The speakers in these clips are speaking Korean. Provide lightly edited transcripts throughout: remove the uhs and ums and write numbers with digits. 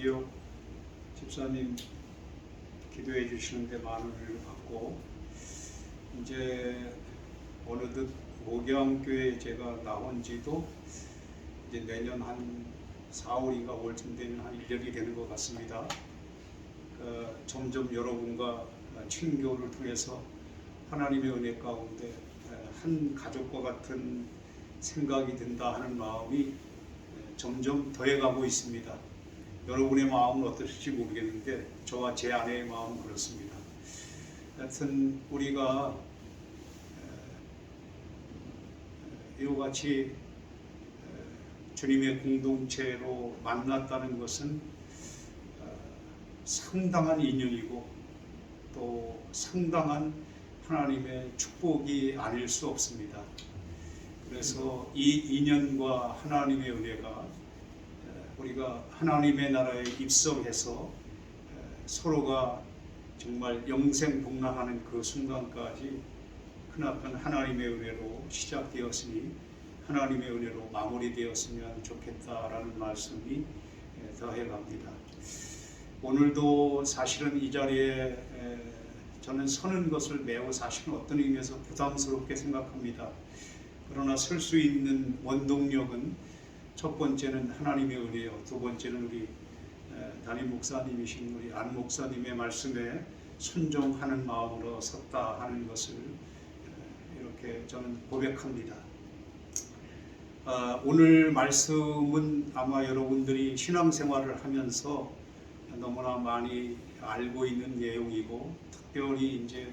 김기혁 집사님 기도해 주시는데 많은 은혜를 받고, 이제 어느덧 목양교회 제가 나온 지도 이제 내년 한 4, 5리가 올쯤 되면 한 1년이 되는 것 같습니다. 점점 여러분과 친교를 통해서 하나님의 은혜 가운데 한 가족과 같은 생각이 든다 하는 마음이 점점 더해가고 있습니다. 여러분의 마음은 어떠실지 모르겠는데 저와 제 아내의 마음은 그렇습니다. 하여튼 우리가 이와 같이 주님의 공동체로 만났다는 것은 상당한 인연이고 또 상당한 하나님의 축복이 아닐 수 없습니다. 그래서 이 인연과 하나님의 은혜가 우리가 하나님의 나라에 입성해서 서로가 정말 영생복락하는 그 순간까지 크나큰 하나님의 은혜로 시작되었으니 하나님의 은혜로 마무리되었으면 좋겠다라는 말씀이 더해갑니다. 오늘도 사실은 이 자리에 저는 서는 것을 매우 사실은 어떤 의미에서 부담스럽게 생각합니다. 그러나 설 수 있는 원동력은 첫 번째는 하나님의 은혜요, 두 번째는 우리 담임 목사님이신 우리 안 목사님의 말씀에 순종하는 마음으로 섰다 하는 것을 이렇게 저는 고백합니다. 오늘 말씀은 아마 여러분들이 신앙생활을 하면서 너무나 많이 알고 있는 내용이고, 특별히 이제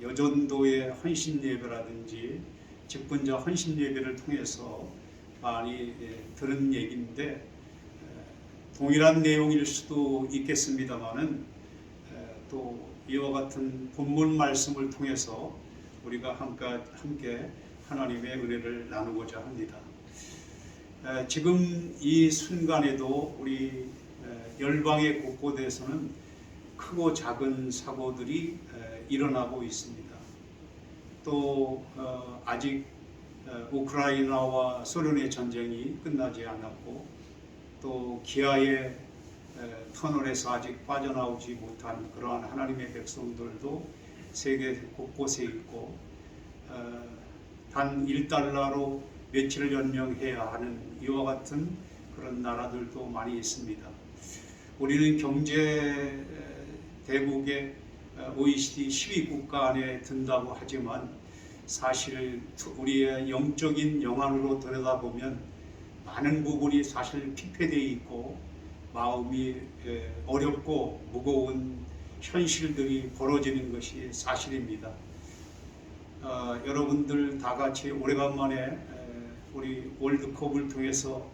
여전도의 헌신 예배라든지 직분자 헌신 예배를 통해서 많이 들은 얘기인데, 동일한 내용일 수도 있겠습니다만은 또 이와 같은 본문 말씀을 통해서 우리가 함께 하나님의 은혜를 나누고자 합니다. 지금 이 순간에도 우리 열방의 곳곳에서는 크고 작은 사고들이 일어나고 있습니다. 또 아직 우크라이나와 소련의 전쟁이 끝나지 않았고, 또 기아의 터널에서 아직 빠져나오지 못한 그러한 하나님의 백성들도 세계 곳곳에 있고, 단 1달러로 며칠을 연명해야 하는 이와 같은 그런 나라들도 많이 있습니다. 우리는 경제 대국의 OECD 10위 국가 안에 든다고 하지만 사실 우리의 영적인 영안으로 들여다보면 많은 부분이 사실 피폐되어 있고 마음이 어렵고 무거운 현실들이 벌어지는 것이 사실입니다. 여러분들 다 같이 오래간만에 우리 월드컵을 통해서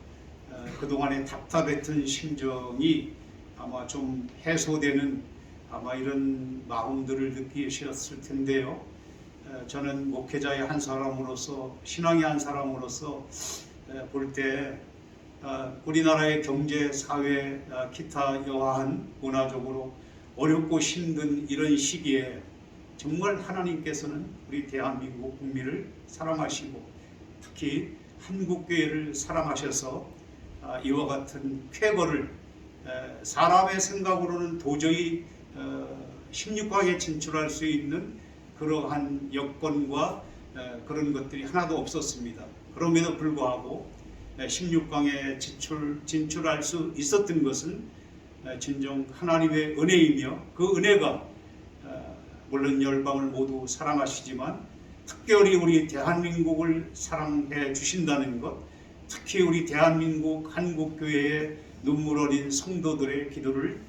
그동안에 답답했던 심정이 아마 좀 해소되는 아마 이런 마음들을 느끼셨을 텐데요. 저는 목회자의 한 사람으로서, 신앙의 한 사람으로서 볼 때 우리나라의 경제, 사회, 기타 여하한 문화적으로 어렵고 힘든 이런 시기에 정말 하나님께서는 우리 대한민국 국민을 사랑하시고 특히 한국교회를 사랑하셔서 이와 같은 쾌거를 사람의 생각으로는 도저히 16강에 진출할 수 있는 그러한 여건과 그런 것들이 하나도 없었습니다. 그럼에도 불구하고 16강에 진출할 수 있었던 것은 진정 하나님의 은혜이며, 그 은혜가 물론 열방을 모두 사랑하시지만 특별히 우리 대한민국을 사랑해 주신다는 것, 특히 우리 대한민국 한국교회의 눈물 어린 성도들의 기도를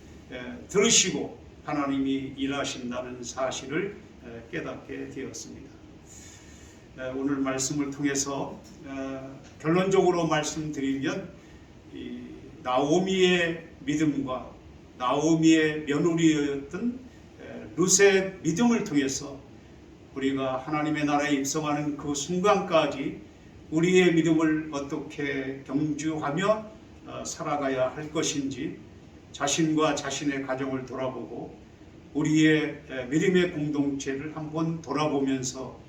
들으시고 하나님이 일하신다는 사실을 깨닫게 되었습니다. 오늘 말씀을 통해서 결론적으로 말씀드리면 나오미의 믿음과 나오미의 며느리였던 룻의 믿음을 통해서 우리가 하나님의 나라에 입성하는 그 순간까지 우리의 믿음을 어떻게 경주하며 살아가야 할 것인지 자신과 자신의 가정을 돌아보고 우리의 믿음의 공동체를 한번 돌아보면서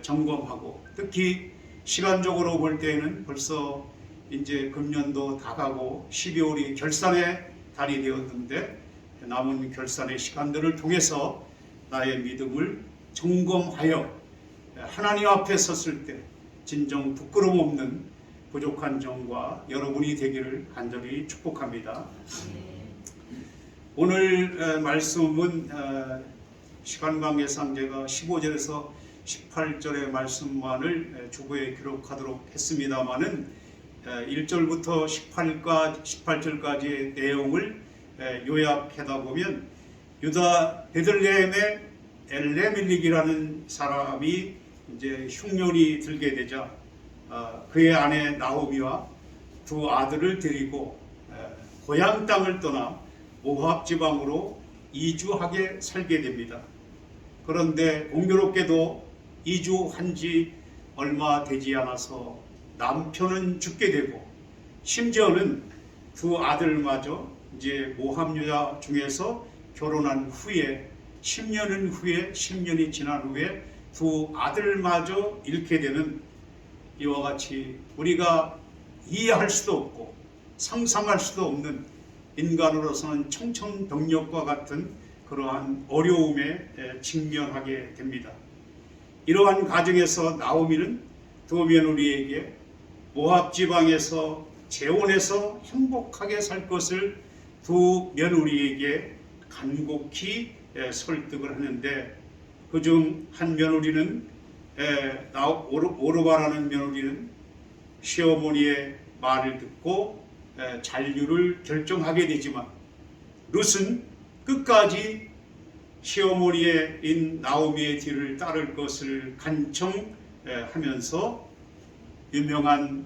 점검하고, 특히 시간적으로 볼 때에는 벌써 이제 금년도 다 가고 12월이 결산의 달이 되었는데 남은 결산의 시간들을 통해서 나의 믿음을 점검하여 하나님 앞에 섰을 때 진정 부끄러움 없는 부족한 종과 여러분이 되기를 간절히 축복합니다. 오늘 말씀은 시간 관계상 제가 15절에서 18절의 말씀만을 주보에 기록하도록 했습니다마는 1절부터 18절까지의 내용을 요약하다 보면 유다 베들레헴의 엘레멜릭이라는 사람이 이제 흉년이 들게 되자 그의 아내 나오미와 두 아들을 데리고 고향 땅을 떠나 모압 지방으로 이주하게 살게 됩니다. 그런데 공교롭게도 이주한 지 얼마 되지 않아서 남편은 죽게 되고 심지어는 두 아들마저 이제 모압 여자 중에서 결혼한 후에 10년이 지난 후에 두 아들마저 잃게 되는 이와 같이 우리가 이해할 수도 없고 상상할 수도 없는 인간으로서는 청천벽력과 같은 그러한 어려움에 직면하게 됩니다. 이러한 가정에서 나오미는 두 며느리에게 모압 지방에서 재혼해서 행복하게 살 것을 두 며느리에게 간곡히 설득을 하는데 그중 한 며느리는 오르바라는 며느리는 시어머니의 말을 듣고 잔류를 결정하게 되지만 룻은 끝까지 시어머니인 나오미의 뒤를 따를 것을 간청하면서 유명한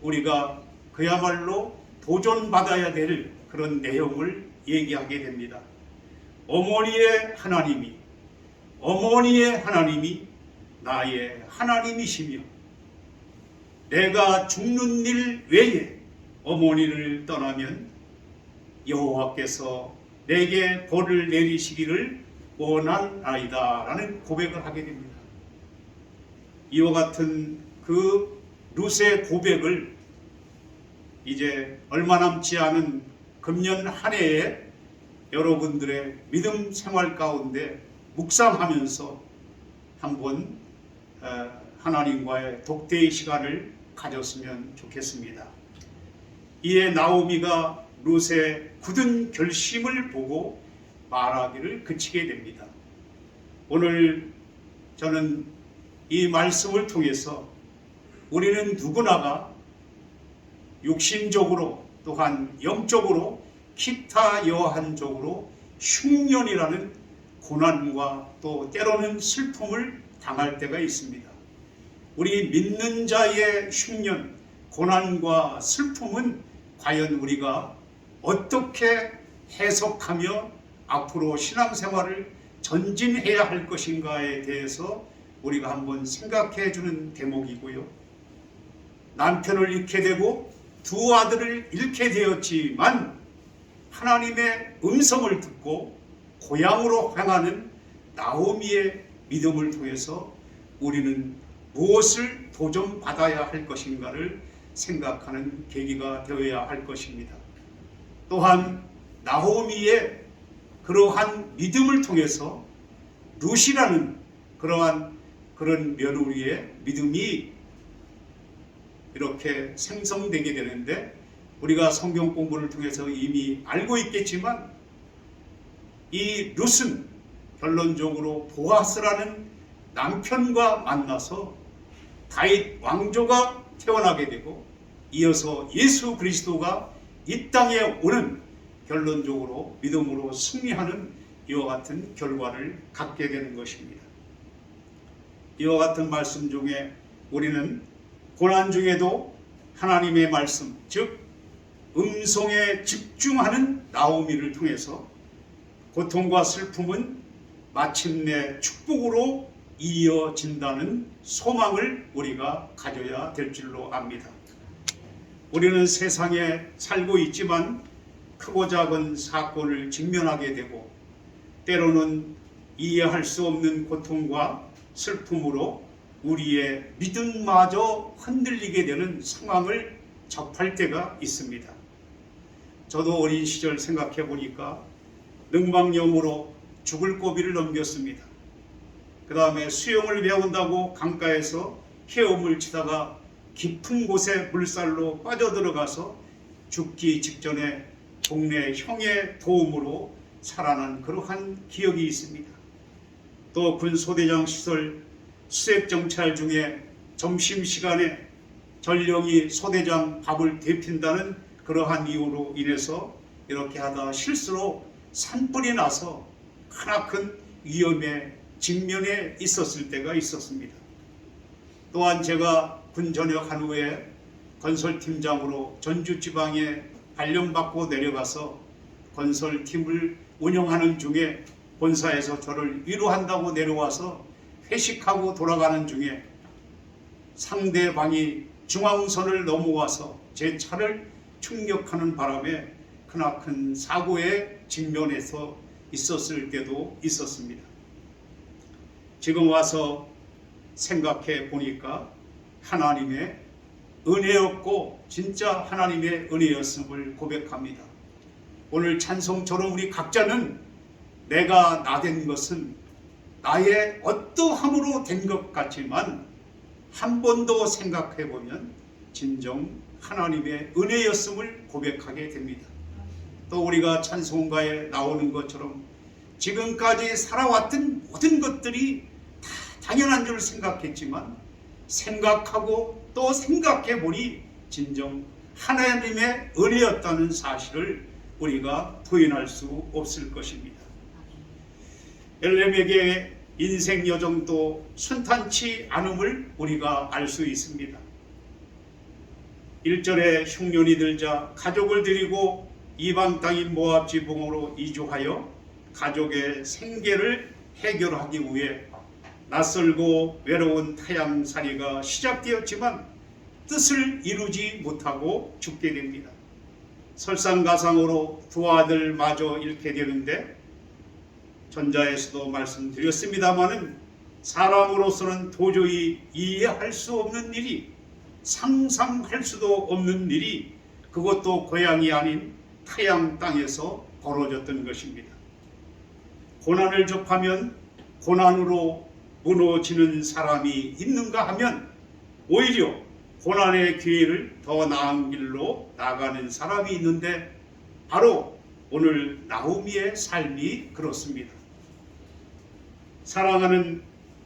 우리가 그야말로 도전받아야 될 그런 내용을 얘기하게 됩니다. 어머니의 하나님이 나의 하나님이시며 내가 죽는 일 외에 어머니를 떠나면 여호와께서 내게 벌을 내리시기를 원하나이다 라는 고백을 하게 됩니다. 이와 같은 그 룻의 고백을 이제 얼마 남지 않은 금년 한 해에 여러분들의 믿음 생활 가운데 묵상하면서 한번 하나님과의 독대의 시간을 가졌으면 좋겠습니다. 이에 나오미가 룻의 굳은 결심을 보고 말하기를 그치게 됩니다. 오늘 저는 이 말씀을 통해서 우리는 누구나가 육신적으로 또한 영적으로 기타 여한적으로 흉년이라는 고난과 또 때로는 슬픔을 당할 때가 있습니다. 우리 믿는 자의 흉년, 고난과 슬픔은 과연 우리가 어떻게 해석하며 앞으로 신앙생활을 전진해야 할 것인가에 대해서 우리가 한번 생각해 주는 대목이고요. 남편을 잃게 되고 두 아들을 잃게 되었지만 하나님의 음성을 듣고 고향으로 향하는 나오미의 믿음을 통해서 우리는 무엇을 도전받아야 할 것인가를 생각하는 계기가 되어야 할 것입니다. 또한 나오미의 그러한 믿음을 통해서 룻이라는 그런 며느리의 믿음이 이렇게 생성되게 되는데 우리가 성경 공부를 통해서 이미 알고 있겠지만 이 룻은 결론적으로 보아스라는 남편과 만나서 다윗 왕조가 태어나게 되고 이어서 예수 그리스도가 이 땅에 오는 결론적으로 믿음으로 승리하는 이와 같은 결과를 갖게 되는 것입니다. 이와 같은 말씀 중에 우리는 고난 중에도 하나님의 말씀, 즉 음성에 집중하는 나오미를 통해서 고통과 슬픔은 마침내 축복으로 이어진다는 소망을 우리가 가져야 될 줄로 압니다. 우리는 세상에 살고 있지만 크고 작은 사건을 직면하게 되고 때로는 이해할 수 없는 고통과 슬픔으로 우리의 믿음마저 흔들리게 되는 상황을 접할 때가 있습니다. 저도 어린 시절 생각해 보니까 능방염으로 죽을 고비를 넘겼습니다. 그 다음에 수영을 배운다고 강가에서 헤엄을 치다가 깊은 곳에 물살로 빠져들어가서 죽기 직전에 동네 형의 도움으로 살아난 그러한 기억이 있습니다. 또 군소대장 시설 수색정찰 중에 점심시간에 전령이 소대장 밥을 데핀다는 그러한 이유로 인해서 이렇게 하다 실수로 산불이 나서 크나큰 위험에 직면해 있었을 때가 있었습니다. 또한 제가 군 전역한 후에 건설팀장으로 전주지방에 발령받고 내려가서 건설팀을 운영하는 중에 본사에서 저를 위로한다고 내려와서 회식하고 돌아가는 중에 상대방이 중앙선을 넘어와서 제 차를 충격하는 바람에 크나큰 사고에 직면해서 있었을 때도 있었습니다. 지금 와서 생각해 보니까 하나님의 은혜였고 진짜 하나님의 은혜였음을 고백합니다. 오늘 찬송처럼 우리 각자는 내가 나 된 것은 나의 어떠함으로 된 것 같지만 한 번 더 생각해 보면 진정 하나님의 은혜였음을 고백하게 됩니다. 또 우리가 찬송가에 나오는 것처럼 지금까지 살아왔던 모든 것들이 다 당연한 줄 생각했지만 생각하고 또 생각해 보니 진정 하나님의 은혜였다는 사실을 우리가 부인할 수 없을 것입니다. 엘렘에게 인생 여정도 순탄치 않음을 우리가 알 수 있습니다. 1절에 흉년이 들자 가족을 데리고 이방 땅인 모압 지붕으로 이주하여 가족의 생계를 해결하기 위해 낯설고 외로운 타향살이가 시작되었지만 뜻을 이루지 못하고 죽게 됩니다. 설상가상으로 두 아들마저 잃게 되는데 전자에서도 말씀드렸습니다마는 사람으로서는 도저히 이해할 수 없는 일이, 상상할 수도 없는 일이 그것도 고향이 아닌 타양 땅에서 벌어졌던 것입니다. 고난을 접하면 고난으로 무너지는 사람이 있는가 하면 오히려 고난의 기회를 더 나은 길로 나가는 사람이 있는데 바로 오늘 나오미의 삶이 그렇습니다. 사랑하는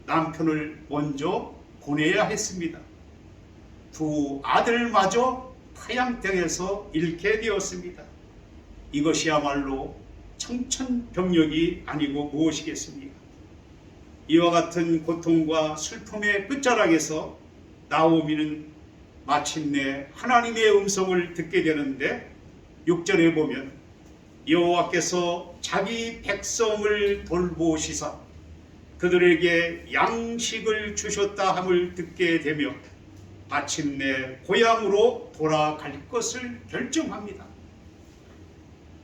남편을 먼저 보내야 했습니다. 두 아들마저 타양땅에서 잃게 되었습니다. 이것이야말로 청천벽력이 아니고 무엇이겠습니까? 이와 같은 고통과 슬픔의 끝자락에서 나오미는 마침내 하나님의 음성을 듣게 되는데 6절에 보면 여호와께서 자기 백성을 돌보시사 그들에게 양식을 주셨다 함을 듣게 되며 마침내 고향으로 돌아갈 것을 결정합니다.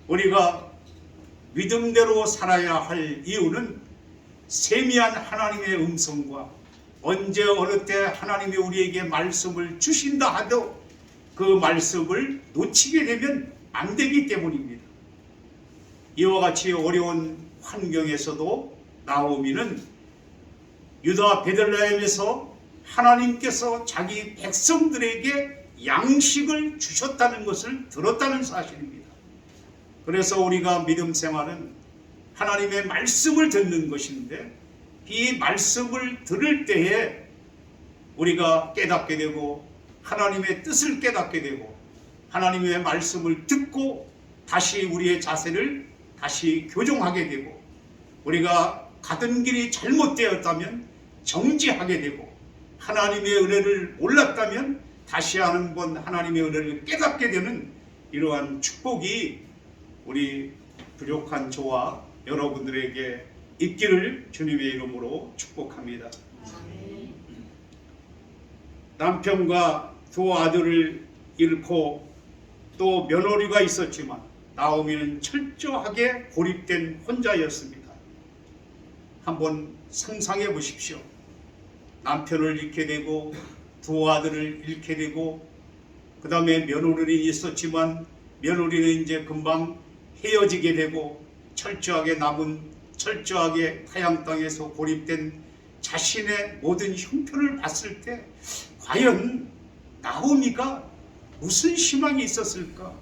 우리가 믿음대로 살아야 할 이유는 세미한 하나님의 음성과 언제 어느 때 하나님이 우리에게 말씀을 주신다 하도 그 말씀을 놓치게 되면 안 되기 때문입니다. 이와 같이 어려운 환경에서도 나오미는 유다 베들레헴에서 하나님께서 자기 백성들에게 양식을 주셨다는 것을 들었다는 사실입니다. 그래서 우리가 믿음 생활은 하나님의 말씀을 듣는 것인데 이 말씀을 들을 때에 우리가 깨닫게 되고 하나님의 뜻을 깨닫게 되고 하나님의 말씀을 듣고 다시 우리의 자세를 다시 교정하게 되고 우리가 가던 길이 잘못되었다면 정지하게 되고 하나님의 은혜를 몰랐다면 다시 한번 하나님의 은혜를 깨닫게 되는 이러한 축복이 우리 부족한 저와 여러분들에게 있기를 주님의 이름으로 축복합니다. 남편과 두 아들을 잃고 또 며느리가 있었지만 나오미는 철저하게 고립된 혼자였습니다. 한번 상상해 보십시오. 남편을 잃게 되고 두 아들을 잃게 되고 그 다음에 며느리는 있었지만 며느리는 이제 금방 헤어지게 되고 철저하게 타양 땅에서 고립된 자신의 모든 형편을 봤을 때 과연 나오미가 무슨 희망이 있었을까?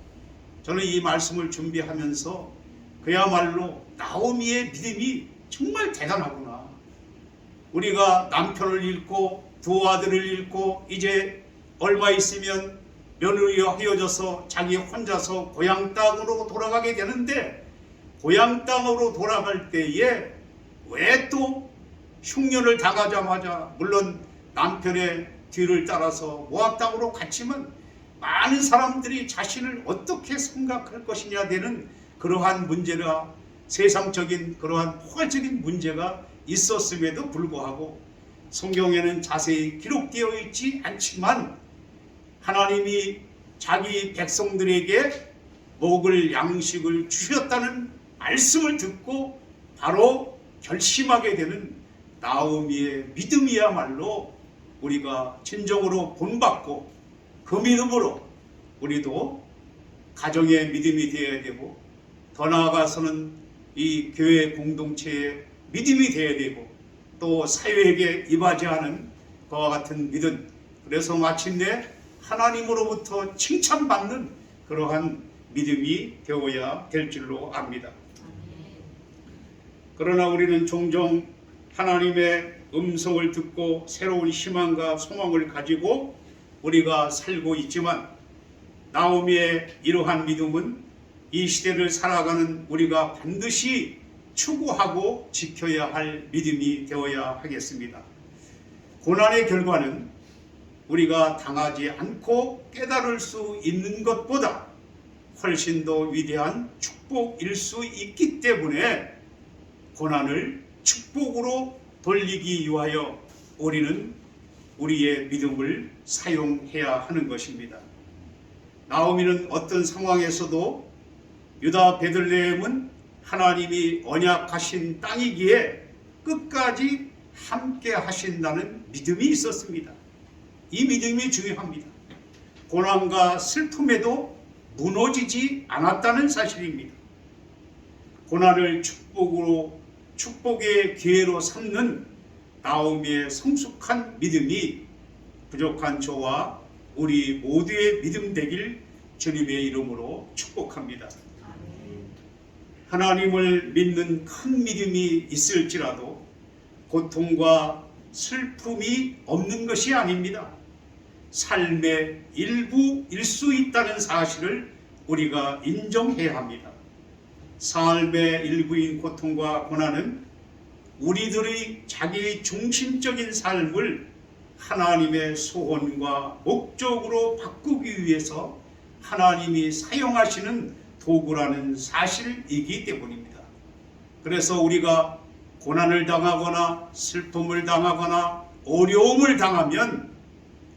저는 이 말씀을 준비하면서 그야말로 나오미의 믿음이 정말 대단하구나. 우리가 남편을 잃고 두 아들을 잃고 이제 얼마 있으면 며느리와 헤어져서 자기 혼자서 고향 땅으로 돌아가게 되는데, 고향 땅으로 돌아갈 때에 왜 또 흉년을 당하자마자, 물론 남편의 뒤를 따라서 모압 땅으로 갔지만 많은 사람들이 자신을 어떻게 생각할 것이냐 되는 그러한 문제가, 세상적인 그러한 포괄적인 문제가 있었음에도 불구하고 성경에는 자세히 기록되어 있지 않지만 하나님이 자기 백성들에게 먹을 양식을 주셨다는 말씀을 듣고 바로 결심하게 되는 나오미의 믿음이야말로 우리가 진정으로 본받고 그 믿음으로 우리도 가정의 믿음이 되어야 되고 더 나아가서는 이 교회 공동체의 믿음이 되어야 되고 또 사회에게 이바지하는 그와 같은 믿음, 그래서 마침내 하나님으로부터 칭찬받는 그러한 믿음이 되어야 될 줄로 압니다. 그러나 우리는 종종 하나님의 음성을 듣고 새로운 희망과 소망을 가지고 우리가 살고 있지만 나오미의 이러한 믿음은 이 시대를 살아가는 우리가 반드시 추구하고 지켜야 할 믿음이 되어야 하겠습니다. 고난의 결과는 우리가 당하지 않고 깨달을 수 있는 것보다 훨씬 더 위대한 축복일 수 있기 때문에 고난을 축복으로 돌리기 위하여 우리는 우리의 믿음을 사용해야 하는 것입니다. 나오미는 어떤 상황에서도 유다 베들레헴은 하나님이 언약하신 땅이기에 끝까지 함께 하신다는 믿음이 있었습니다. 이 믿음이 중요합니다. 고난과 슬픔에도 무너지지 않았다는 사실입니다. 고난을 축복의 기회로 삼는 나오미의 성숙한 믿음이 부족한 저와 우리 모두의 믿음 되길 주님의 이름으로 축복합니다. 하나님을 믿는 큰 믿음이 있을지라도 고통과 슬픔이 없는 것이 아닙니다. 삶의 일부일 수 있다는 사실을 우리가 인정해야 합니다. 삶의 일부인 고통과 고난은 우리들의 자기 중심적인 삶을 하나님의 소원과 목적으로 바꾸기 위해서 하나님이 사용하시는 도구라는 사실이기 때문입니다. 그래서 우리가 고난을 당하거나 슬픔을 당하거나 어려움을 당하면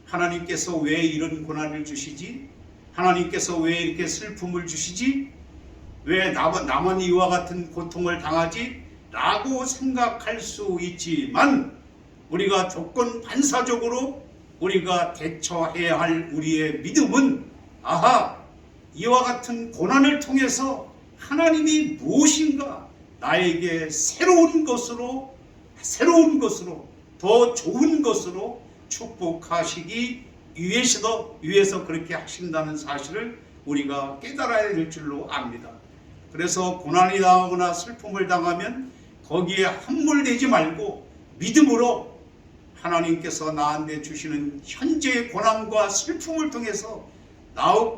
하나님께서 왜 이런 고난을 주시지? 하나님께서 왜 이렇게 슬픔을 주시지? 왜 나만 이와 같은 고통을 당하지? 라고 생각할 수 있지만 우리가 조건 반사적으로 우리가 대처해야 할 우리의 믿음은 이와 같은 고난을 통해서 하나님이 무엇인가 나에게 새로운 것으로 더 좋은 것으로 축복하시기 위해서 그렇게 하신다는 사실을 우리가 깨달아야 될 줄로 압니다. 그래서 고난이 당하거나 슬픔을 당하면 거기에 함몰되지 말고 믿음으로 하나님께서 나한테 주시는 현재의 고난과 슬픔을 통해서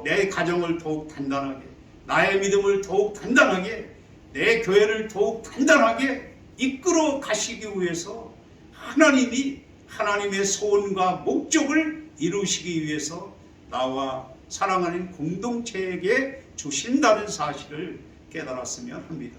내 가정을 더욱 단단하게, 나의 믿음을 더욱 단단하게, 내 교회를 더욱 단단하게 이끌어 가시기 위해서 하나님이 하나님의 소원과 목적을 이루시기 위해서 나와 사랑하는 공동체에게 주신다는 사실을 깨달았으면 합니다.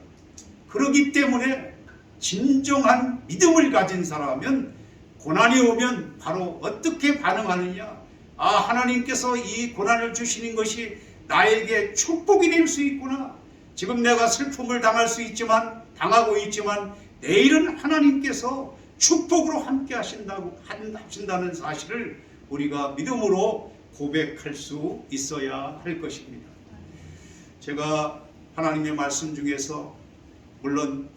그렇기 때문에 진정한 믿음을 가진 사람은 고난이 오면 바로 어떻게 반응하느냐? 하나님께서 이 고난을 주시는 것이 나에게 축복이 될 수 있구나. 지금 내가 슬픔을 당하고 있지만 내일은 하나님께서 축복으로 함께 하신다는 사실을 우리가 믿음으로 고백할 수 있어야 할 것입니다. 제가 하나님의 말씀 중에서 물론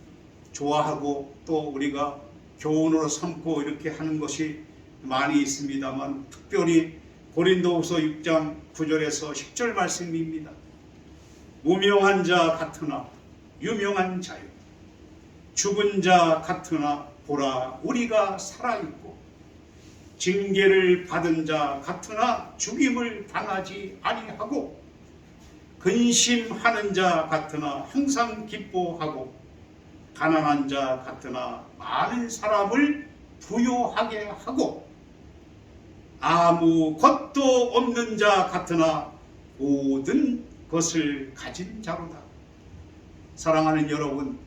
좋아하고 또 우리가 교훈으로 삼고 이렇게 하는 것이 많이 있습니다만, 특별히 고린도후서 6장 9절에서 10절 말씀입니다. 무명한 자 같으나 유명한 자요, 죽은 자 같으나 보라 우리가 살아있고, 징계를 받은 자 같으나 죽임을 당하지 아니하고, 근심하는 자 같으나 항상 기뻐하고, 가난한 자 같으나 많은 사람을 부요하게 하고, 아무것도 없는 자 같으나 모든 것을 가진 자로다. 사랑하는 여러분,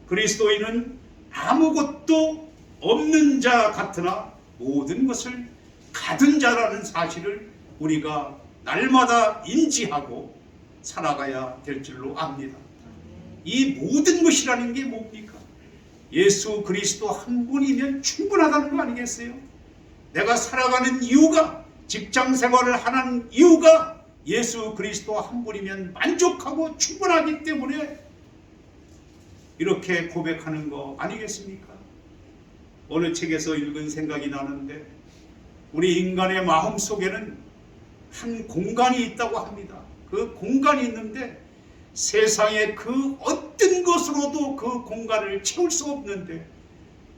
그리스도인은 아무것도 없는 자 같으나 모든 것을 가진 자라는 사실을 우리가 날마다 인지하고 살아가야 될 줄로 압니다. 이 모든 것이라는 게 뭡니까? 예수 그리스도 한 분이면 충분하다는 거 아니겠어요? 내가 살아가는 이유가, 직장 생활을 하는 이유가 예수 그리스도 한 분이면 만족하고 충분하기 때문에 이렇게 고백하는 거 아니겠습니까? 어느 책에서 읽은 생각이 나는데, 우리 인간의 마음 속에는 한 공간이 있다고 합니다. 그 공간이 있는데 세상의 그 어떤 것으로도 그 공간을 채울 수 없는데,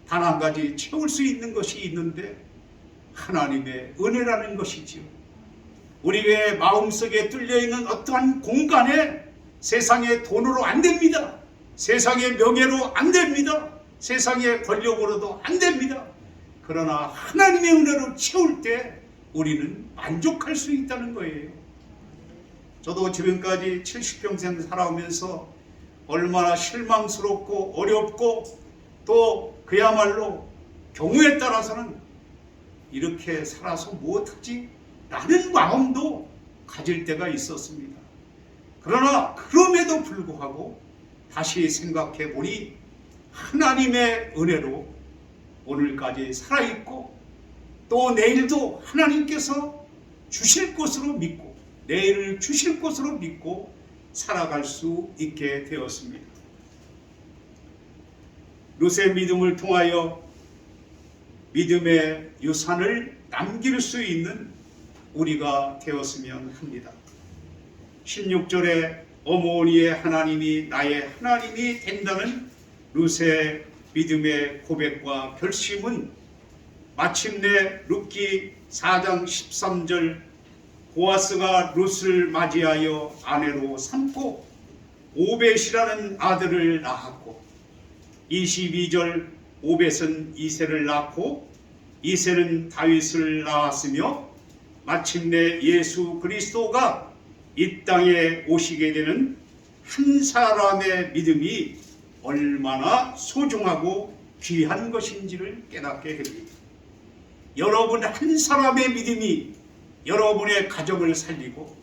단 한 가지 채울 수 있는 것이 있는데 하나님의 은혜라는 것이지요. 우리의 마음속에 뚫려있는 어떠한 공간에 세상의 돈으로 안 됩니다. 세상의 명예로 안 됩니다. 세상의 권력으로도 안 됩니다. 그러나 하나님의 은혜로 채울 때 우리는 만족할 수 있다는 거예요. 저도 지금까지 70평생 살아오면서 얼마나 실망스럽고 어렵고 또 그야말로 경우에 따라서는 이렇게 살아서 무엇하지? 라는 마음도 가질 때가 있었습니다. 그러나 그럼에도 불구하고 다시 생각해 보니 하나님의 은혜로 오늘까지 살아있고, 또 내일도 하나님께서 주실 것으로 믿고, 내일을 주실 것으로 믿고 살아갈 수 있게 되었습니다. 룻의 믿음을 통하여 믿음의 유산을 남길 수 있는 우리가 되었으면 합니다. 16절에 어머니의 하나님이 나의 하나님이 된다는 룻의 믿음의 고백과 결심은 마침내 룻기 4장 13절 보아스가 룻을 맞이하여 아내로 삼고 오벳이라는 아들을 낳았고, 22절 오벳은 이새를 낳고 이새는 다윗을 낳았으며, 마침내 예수 그리스도가 이 땅에 오시게 되는 한 사람의 믿음이 얼마나 소중하고 귀한 것인지를 깨닫게 됩니다. 여러분 한 사람의 믿음이 여러분의 가정을 살리고,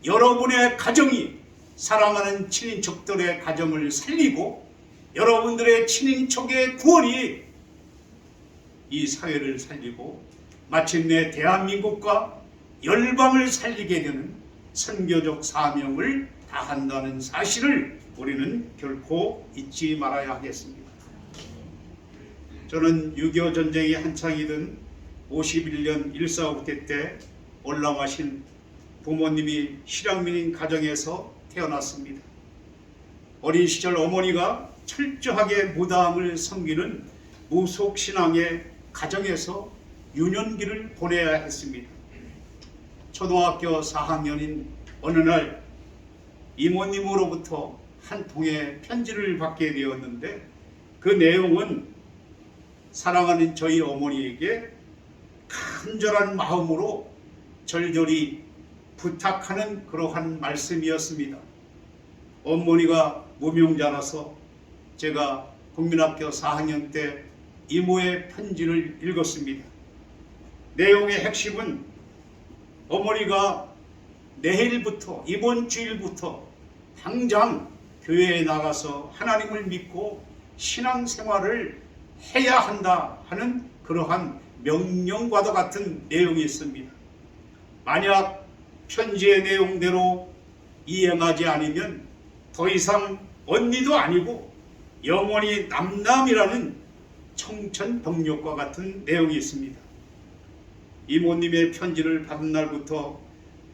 여러분의 가정이 사랑하는 친인척들의 가정을 살리고, 여러분들의 친인척의 구원이 이 사회를 살리고 마침내 대한민국과 열방을 살리게 되는 선교적 사명을 다한다는 사실을 우리는 결코 잊지 말아야 하겠습니다. 저는 6.25 전쟁이 한창이던 51년 1.4.5대 때 올라가신 부모님이 실향민인 가정에서 태어났습니다. 어린 시절 어머니가 철저하게 무당을 섬기는 무속신앙의 가정에서 유년기를 보내야 했습니다. 초등학교 4학년인 어느 날 이모님으로부터 한 통의 편지를 받게 되었는데, 그 내용은 사랑하는 저희 어머니에게 간절한 마음으로 절절히 부탁하는 그러한 말씀이었습니다. 어머니가 무명자라서 제가 국민학교 4학년 때 이모의 편지를 읽었습니다. 내용의 핵심은 어머니가 내일부터, 이번 주일부터 당장 교회에 나가서 하나님을 믿고 신앙생활을 해야 한다 하는 그러한 명령과도 같은 내용이 있습니다. 만약 편지의 내용대로 이행하지 않으면 더 이상 언니도 아니고 영원히 남남이라는 청천벽력과 같은 내용이 있습니다. 이모님의 편지를 받은 날부터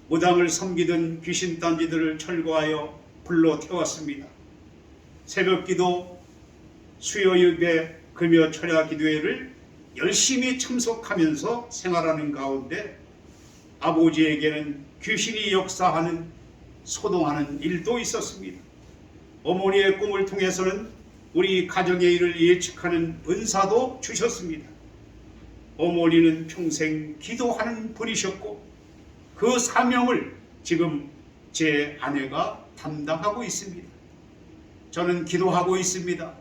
무당을 섬기던 귀신단지들을 철거하여 불러 태웠습니다. 새벽기도, 수요예배, 금요 철야 기도회를 열심히 참석하면서 생활하는 가운데 아버지에게는 귀신이 역사하는, 소동하는 일도 있었습니다. 어머니의 꿈을 통해서는 우리 가정의 일을 예측하는 은사도 주셨습니다. 어머니는 평생 기도하는 분이셨고 그 사명을 지금 제 아내가 담당하고 있습니다. 저는 기도하고 있습니다.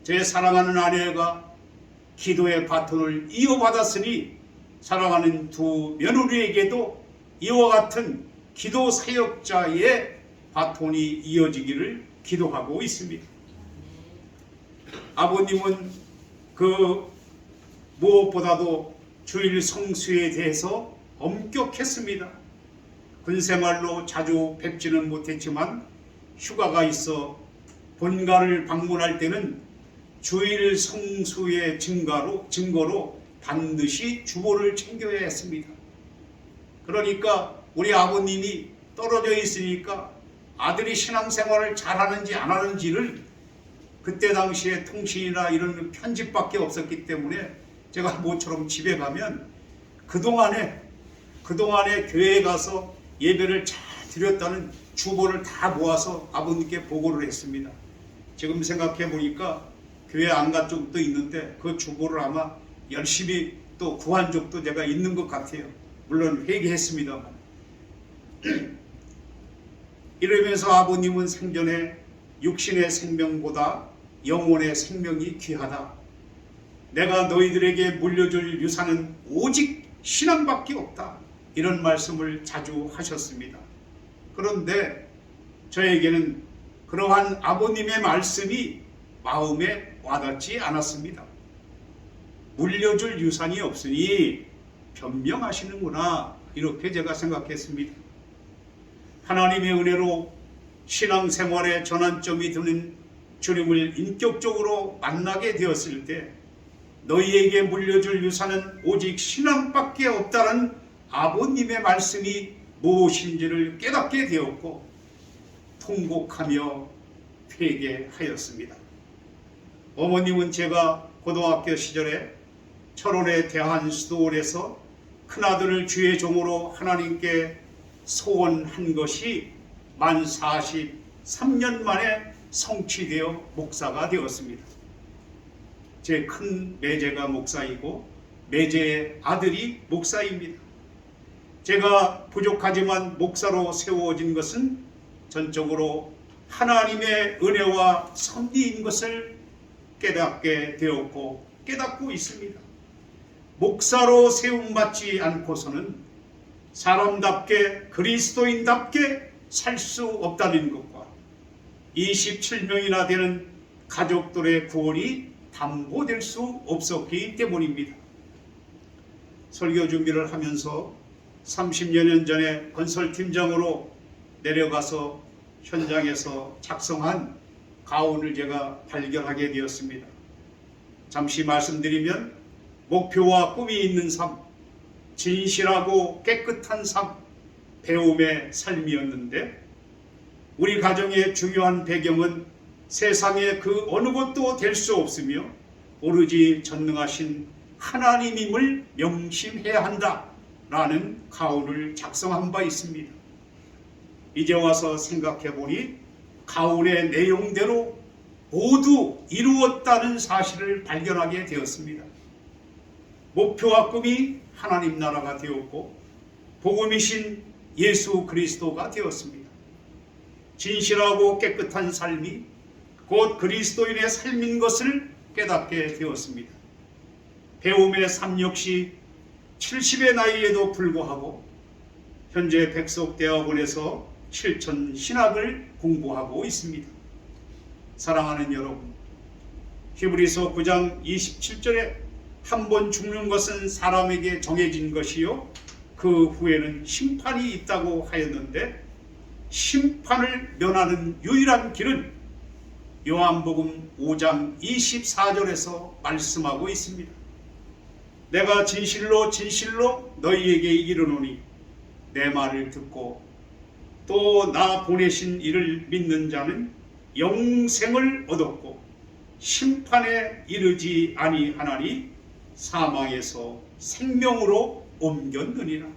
제 사랑하는 아내가 기도의 바톤을 이어받았으니 사랑하는 두 며느리에게도 이와 같은 기도 사역자의 바톤이 이어지기를 기도하고 있습니다. 아버님은 그 무엇보다도 주일 성수에 대해서 엄격했습니다. 군생활로 자주 뵙지는 못했지만 휴가가 있어 본가를 방문할 때는 주일 성수의 증거로 반드시 주보를 챙겨야 했습니다. 그러니까 우리 아버님이 떨어져 있으니까 아들이 신앙생활을 잘하는지 안 하는지를 그때 당시에 통신이나 이런 편집밖에 없었기 때문에 제가 모처럼 집에 가면 그동안에 교회에 가서 예배를 잘 드렸다는 주보를 다 모아서 아버님께 보고를 했습니다. 지금 생각해 보니까 교회 안 간 적도 있는데 그 주보를 아마 열심히 또 구한 적도 제가 있는 것 같아요. 물론 회개했습니다만. 이러면서 아버님은 생전에 육신의 생명보다 영혼의 생명이 귀하다. 내가 너희들에게 물려줄 유산은 오직 신앙밖에 없다. 이런 말씀을 자주 하셨습니다. 그런데 저에게는 그러한 아버님의 말씀이 마음에 와닿지 않았습니다. 물려줄 유산이 없으니 변명하시는구나, 이렇게 제가 생각했습니다. 하나님의 은혜로 신앙생활의 전환점이 되는 주님을 인격적으로 만나게 되었을 때 너희에게 물려줄 유산은 오직 신앙밖에 없다는 아버님의 말씀이 무엇인지를 깨닫게 되었고 통곡하며 회개하였습니다. 어머님은 제가 고등학교 시절에 철원의 대한수도원에서 큰아들을 주의 종으로 하나님께 소원한 것이 만 43년 만에 성취되어 목사가 되었습니다. 제 큰 매제가 목사이고 매제의 아들이 목사입니다. 제가 부족하지만 목사로 세워진 것은 전적으로 하나님의 은혜와 섭리인 것을 깨닫게 되었고 깨닫고 있습니다. 목사로 세움받지 않고서는 사람답게 그리스도인답게 살 수 없다는 것과 27명이나 되는 가족들의 구원이 담보될 수 없었기 때문입니다. 설교 준비를 하면서 30여 년 전에 건설팀장으로 내려가서 현장에서 작성한 가온을 제가 발견하게 되었습니다. 잠시 말씀드리면 목표와 꿈이 있는 삶, 진실하고 깨끗한 삶, 배움의 삶이었는데 우리 가정의 중요한 배경은 세상의 그 어느 것도 될 수 없으며 오로지 전능하신 하나님임을 명심해야 한다라는 가온을 작성한 바 있습니다. 이제 와서 생각해 보니 가온의 내용대로 모두 이루었다는 사실을 발견하게 되었습니다. 목표와 꿈이 하나님 나라가 되었고 복음이신 예수 그리스도가 되었습니다. 진실하고 깨끗한 삶이 곧 그리스도인의 삶인 것을 깨닫게 되었습니다. 배움의 삶 역시 70의 나이에도 불구하고 현재 백석대학원에서 실천 신학을 공부하고 있습니다. 사랑하는 여러분, 히브리서 9장 27절에 한 번 죽는 것은 사람에게 정해진 것이요 그 후에는 심판이 있다고 하였는데 심판을 면하는 유일한 길은 요한복음 5장 24절에서 말씀하고 있습니다. 내가 진실로 진실로 너희에게 이르노니 내 말을 듣고 또 나 보내신 이를 믿는 자는 영생을 얻었고 심판에 이르지 아니하나니 사망에서 생명으로 옮겼느니라.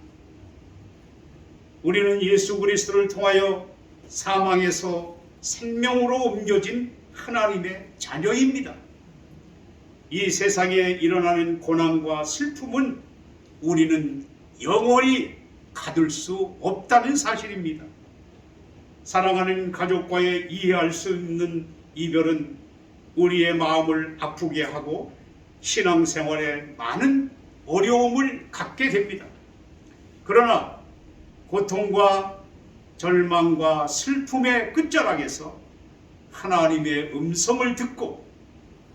우리는 예수 그리스도를 통하여 사망에서 생명으로 옮겨진 하나님의 자녀입니다. 이 세상에 일어나는 고난과 슬픔은 우리는 영원히 가둘 수 없다는 사실입니다. 사랑하는 가족과의 이해할 수 없는 이별은 우리의 마음을 아프게 하고 신앙생활에 많은 어려움을 갖게 됩니다. 그러나 고통과 절망과 슬픔의 끝자락에서 하나님의 음성을 듣고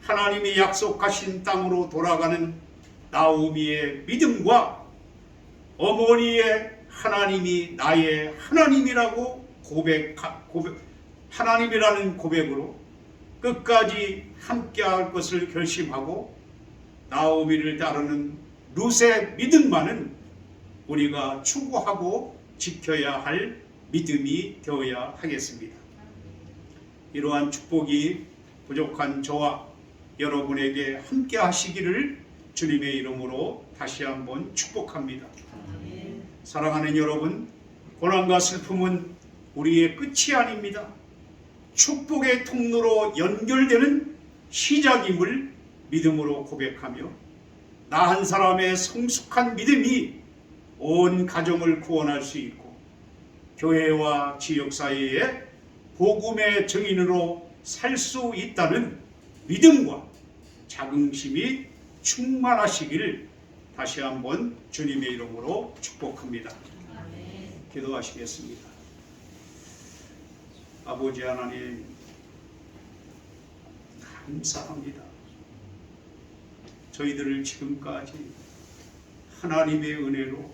하나님이 약속하신 땅으로 돌아가는 나오미의 믿음과 어머니의 하나님이 나의 하나님이라고 하나님이라는 고백으로 끝까지 함께할 것을 결심하고 나오미를 따르는 룻의 믿음만은 우리가 추구하고 지켜야 할 믿음이 되어야 하겠습니다. 이러한 축복이 부족한 저와 여러분에게 함께 하시기를 주님의 이름으로 다시 한번 축복합니다. 사랑하는 여러분, 고난과 슬픔은 우리의 끝이 아닙니다. 축복의 통로로 연결되는 시작임을 믿음으로 고백하며 나 한 사람의 성숙한 믿음이 온 가정을 구원할 수 있고 교회와 지역사회에 복음의 증인으로 살 수 있다는 믿음과 자긍심이 충만하시기를 다시 한번 주님의 이름으로 축복합니다. 기도하시겠습니다. 아버지 하나님, 감사합니다. 저희들을 지금까지 하나님의 은혜로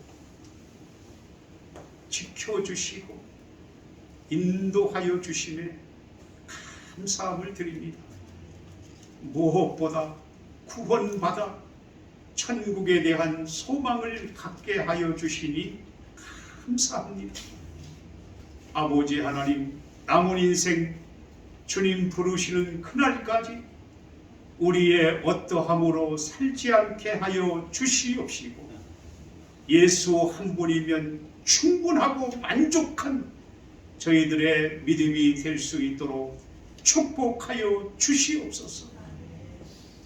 지켜주시고 인도하여 주심에 감사함을 드립니다. 무엇보다 구원받아 천국에 대한 소망을 갖게 하여 주시니 감사합니다. 아버지 하나님, 남은 인생 주님 부르시는 그날까지 우리의 어떠함으로 살지 않게 하여 주시옵시고 예수 한 분이면 충분하고 만족한 저희들의 믿음이 될 수 있도록 축복하여 주시옵소서.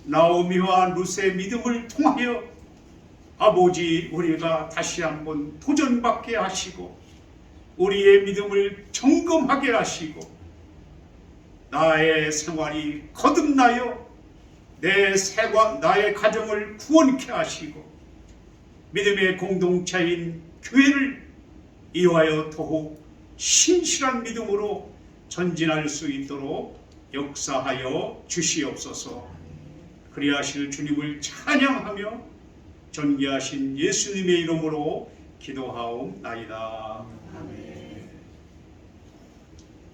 나오미와 룻의 믿음을 통하여 아버지 우리가 다시 한번 도전받게 하시고 우리의 믿음을 점검하게 하시고 나의 생활이 거듭나여 나의 가정을 구원케 하시고 믿음의 공동체인 교회를 이와여 더욱 신실한 믿음으로 전진할 수 있도록 역사하여 주시옵소서. 그리하실 주님을 찬양하며 존귀하신 예수님의 이름으로 기도하옵나이다.